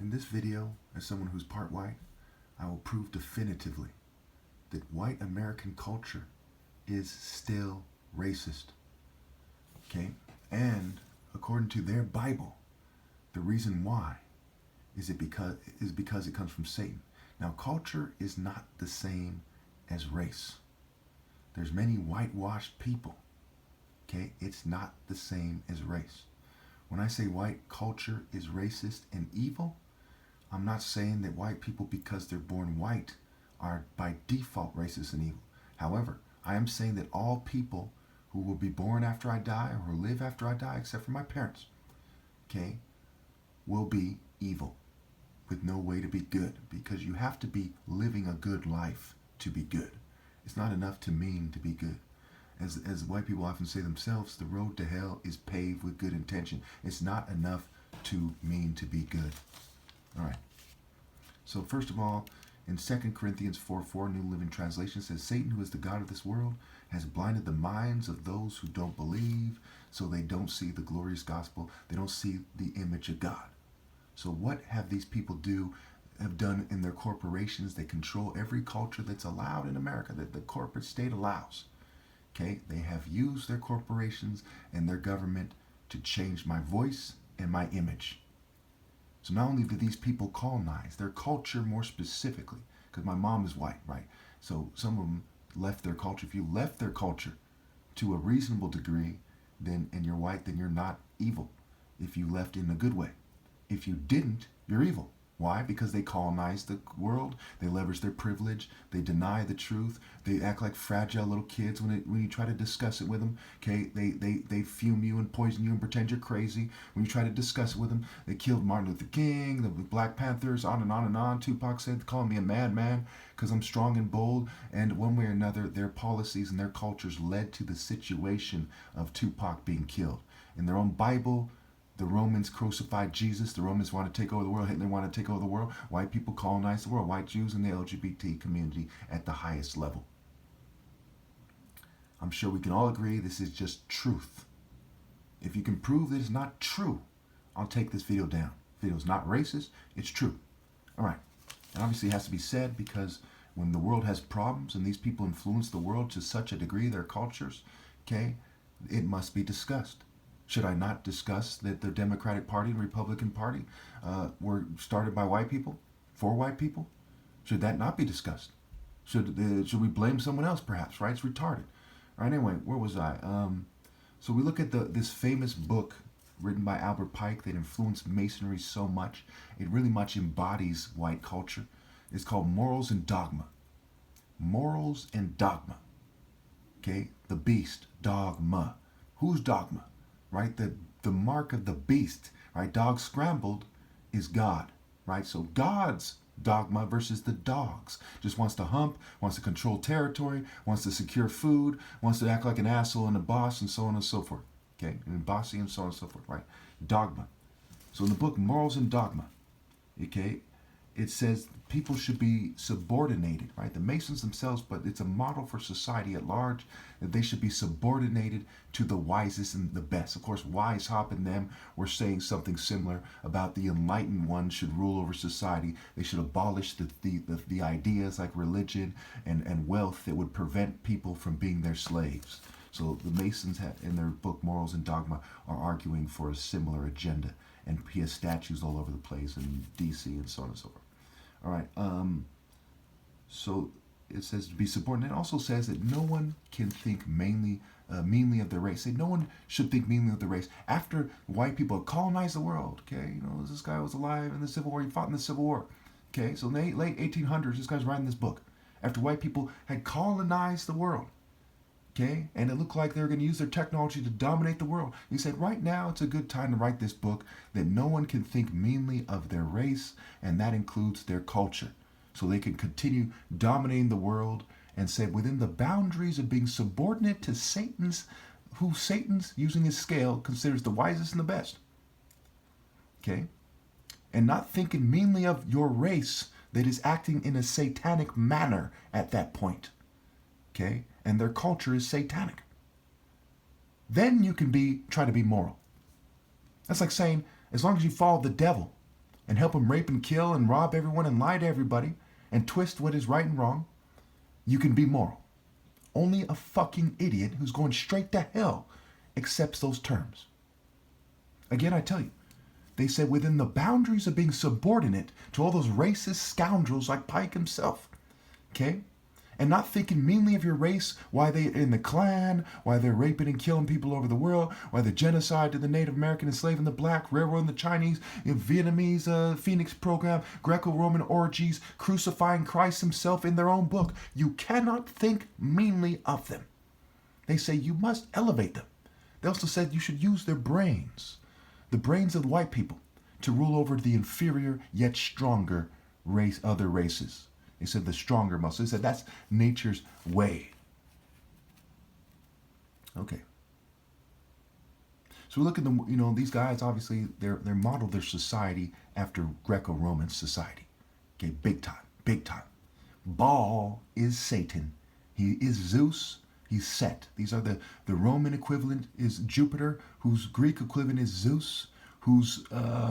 In this video, as someone who's part white, I will prove definitively that white American culture is still racist. Okay? And according to their Bible, the reason why is because it comes from Satan. Now, culture is not the same as race. There's many whitewashed people. Okay? It's not the same as race. When I say white culture is racist and evil, I'm not saying that white people, because they're born white, are by default racist and evil. However, I am saying that all people who will be born after I die or who live after I die, except for my parents, okay, will be evil with no way to be good, because you have to be living a good life to be good. It's not enough to mean to be good. As white people often say themselves, the road to hell is paved with good intention. It's not enough to mean to be good. All right. So first of all, in 2 Corinthians 4:4, New Living Translation says, Satan, who is the god of this world, has blinded the minds of those who don't believe, so they don't see the glorious gospel. They don't see the image of God. So what have these people have done in their corporations? They control every culture that's allowed in America, that the corporate state allows. Okay? They have used their corporations and their government to change my voice and my image. So not only do these people colonize their culture more specifically, because my mom is white, right? So some of them left their culture. If you left their culture to a reasonable degree, and you're white, then you're not evil. If you left in a good way. If you didn't, you're evil. Why? Because they colonize the world. They leverage their privilege. They deny the truth. They act like fragile little kids when you try to discuss it with them. Okay, they fume you and poison you and pretend you're crazy. When you try to discuss it with them, they killed Martin Luther King, the Black Panthers, on and on and on. Tupac said, calling me a madman because I'm strong and bold. And one way or another, their policies and their cultures led to the situation of Tupac being killed. In their own Bible, the Romans crucified Jesus. The Romans want to take over the world. Hitler wanted to take over the world. White people colonized the world. White Jews and the LGBT community at the highest level. I'm sure we can all agree this is just truth. If you can prove that it's not true, I'll take this video down. The video's not racist. It's true. All right. And obviously it has to be said, because when the world has problems and these people influence the world to such a degree, their cultures, okay, it must be discussed. Should I not discuss that the Democratic Party and Republican Party were started by white people, for white people? Should that not be discussed? Should we blame someone else, perhaps, right? It's retarded. All right, anyway, where was I? So we look at this famous book written by Albert Pike that influenced Masonry so much. It really much embodies white culture. It's called Morals and Dogma. Morals and Dogma. Okay? The beast, dogma. Who's dogma? Right? The mark of the beast, right? Dog scrambled is God, right? So God's dogma versus the dogs. Just wants to hump, wants to control territory, wants to secure food, wants to act like an asshole and a boss, and so on and so forth. Okay? And bossy and so on and so forth, right? Dogma. So in the book Morals and Dogma, okay, it says people should be subordinated, right? The Masons themselves, but it's a model for society at large, that they should be subordinated to the wisest and the best. Of course, Weishaupt and them were saying something similar about the enlightened ones should rule over society. They should abolish the ideas like religion and wealth that would prevent people from being their slaves. So the Masons in their book Morals and Dogma are arguing for a similar agenda. And he has statues all over the place in D.C. and so on and so forth. All right. So it says to be subordinate. It also says that no one can think meanly of their race. Say no one should think meanly of the race. After white people colonized the world, okay, this guy was alive in the Civil War. He fought in the Civil War. Okay, so in the late 1800s, this guy's writing this book. After white people had colonized the world. Okay, and it looked like they were going to use their technology to dominate the world. He said, right now it's a good time to write this book, that no one can think meanly of their race, and that includes their culture. So they can continue dominating the world, and said within the boundaries of being subordinate to who Satan's, using his scale, considers the wisest and the best. Okay, and not thinking meanly of your race that is acting in a satanic manner at that point. Okay, and their culture is satanic. Then you can try to be moral. That's like saying, as long as you follow the devil, and help them rape and kill and rob everyone and lie to everybody and twist what is right and wrong, you can be moral. Only a fucking idiot who's going straight to hell accepts those terms. Again, I tell you, they said within the boundaries of being subordinate to all those racist scoundrels like Pike himself, okay? And not thinking meanly of your race, why they in the Klan, why they're raping and killing people over the world, why the genocide to the Native American, enslaving the black, railroading the Chinese, Vietnamese Phoenix program, Greco-Roman orgies, crucifying Christ himself in their own book. You cannot think meanly of them. They say you must elevate them. They also said you should use their brains, the brains of white people, to rule over the inferior yet stronger race, other races. They said the stronger muscle. They said that's nature's way. Okay. So we look at them, these guys, obviously, they're modeled their society after Greco-Roman society. Okay, big time, big time. Baal is Satan. He is Zeus. He's Set. These are the Roman equivalent is Jupiter, whose Greek equivalent is Zeus, whose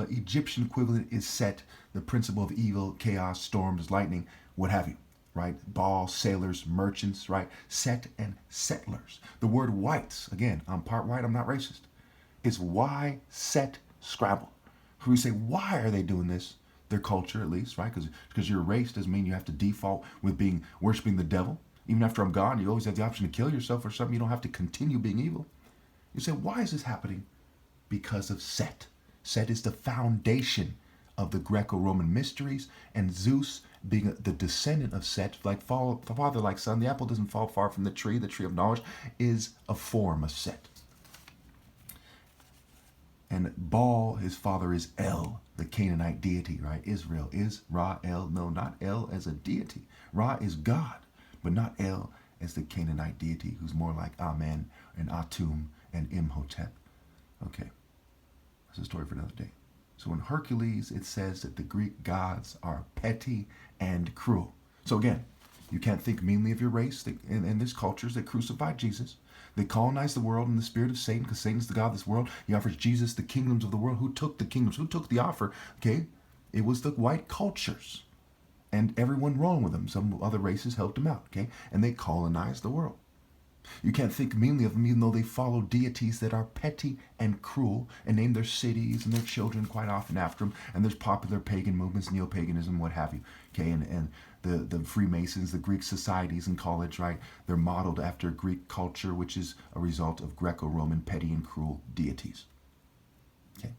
Egyptian equivalent is Set, the principle of evil, chaos, storms, lightning, what have you, right? Baal, sailors, merchants, right? Set and settlers. The word whites, again, I'm part white, I'm not racist. It's why Set Scrabble. So we say, why are they doing this? Their culture, at least, right? Because you're a race doesn't mean you have to default with worshiping the devil. Even after I'm gone, you always have the option to kill yourself or something. You don't have to continue being evil. You say, why is this happening? Because of Set. Set is the foundation of the Greco-Roman mysteries, and Zeus, being the descendant of Set, like father like son, the apple doesn't fall far from the tree of knowledge, is a form of Set. And Baal, his father, is El, the Canaanite deity, right? Israel is Ra-El. No, not El as a deity. Ra is God, but not El as the Canaanite deity, who's more like Amen and Atum and Imhotep. Okay, that's a story for another day. So in Hercules, it says that the Greek gods are petty and cruel. So again, you can't think meanly of your race. And there's cultures that crucify Jesus. They colonize the world in the spirit of Satan, because Satan's the god of this world. He offers Jesus the kingdoms of the world. Who took the kingdoms? Who took the offer? Okay, it was the white cultures. And everyone wrong with them. Some other races helped them out, okay? And they colonized the world. You can't think meanly of them, even though they follow deities that are petty and cruel and name their cities and their children quite often after them. And there's popular pagan movements, neo-paganism, what have you. Okay, and the Freemasons, the Greek societies in college, right? They're modeled after Greek culture, which is a result of Greco-Roman petty and cruel deities. Okay.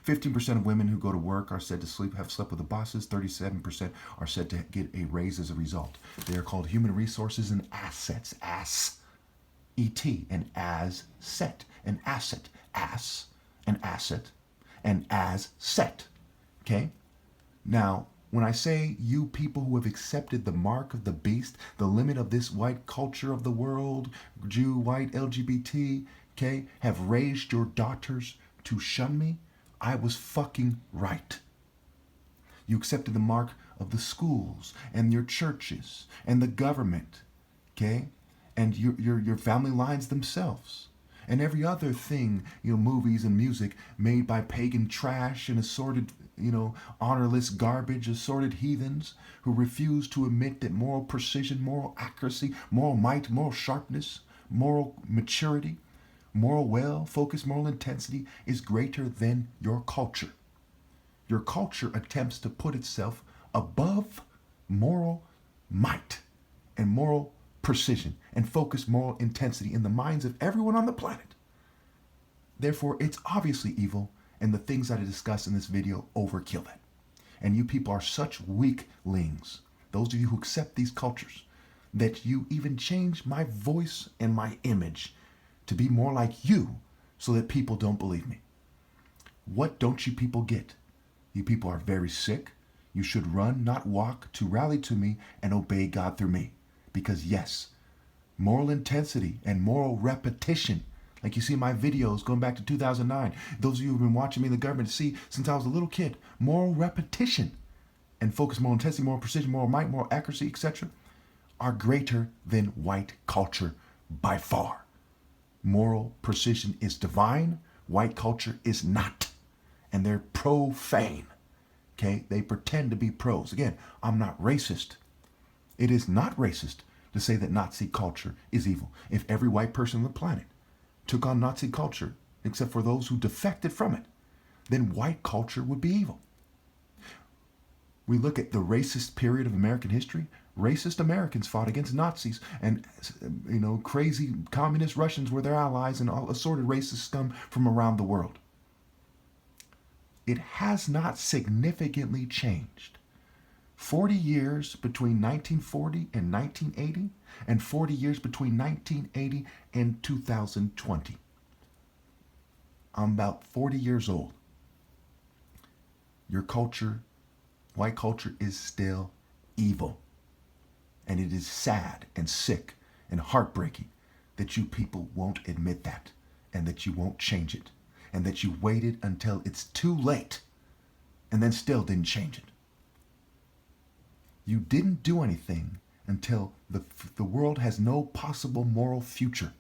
15% of women who go to work are said to have slept with the bosses. 37% are said to get a raise as a result. They are called human resources and assets. E-T, and as set, an asset, as, an asset, and as set, okay? Now, when I say you people who have accepted the mark of the beast, the limit of this white culture of the world, Jew, white, LGBT, okay, have raised your daughters to shun me, I was fucking right. You accepted the mark of the schools and your churches and the government, okay? And your family lines themselves, and every other thing, movies and music made by pagan trash and assorted, honorless garbage, assorted heathens who refuse to admit that moral precision, moral accuracy, moral might, moral sharpness, moral maturity, moral focus, moral intensity is greater than your culture. Your culture attempts to put itself above moral might and moral precision and focus moral intensity in the minds of everyone on the planet. Therefore, it's obviously evil, and the things that I discuss in this video overkill that. And you people are such weaklings, those of you who accept these cultures, that you even change my voice and my image to be more like you so that people don't believe me. What don't you people get? You people are very sick. You should run, not walk, to rally to me and obey God through me. Because yes, moral intensity and moral repetition, like you see in my videos going back to 2009, those of you who've been watching me in the government see since I was a little kid, moral repetition and focus, moral intensity, moral precision, moral might, moral accuracy, etc., are greater than white culture by far. Moral precision is divine, white culture is not, and they're profane. Okay? They pretend to be pros. Again, I'm not racist. It is not racist to say that Nazi culture is evil. If every white person on the planet took on Nazi culture, except for those who defected from it, then white culture would be evil. We look at the racist period of American history. Racist Americans fought against Nazis, and crazy communist Russians were their allies, and all assorted racist scum from around the world. It has not significantly changed. 40 years between 1940 and 1980, and 40 years between 1980 and 2020. I'm about 40 years old. Your culture, white culture, is still evil. And it is sad and sick and heartbreaking that you people won't admit that, and that you won't change it, and that you waited until it's too late and then still didn't change it. You didn't do anything until the world has no possible moral future.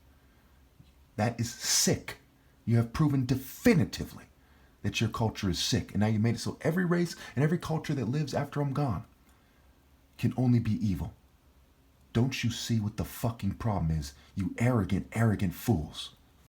That is sick. You have proven definitively that your culture is sick. And now you made it so every race and every culture that lives after I'm gone can only be evil. Don't you see what the fucking problem is, you arrogant, arrogant fools?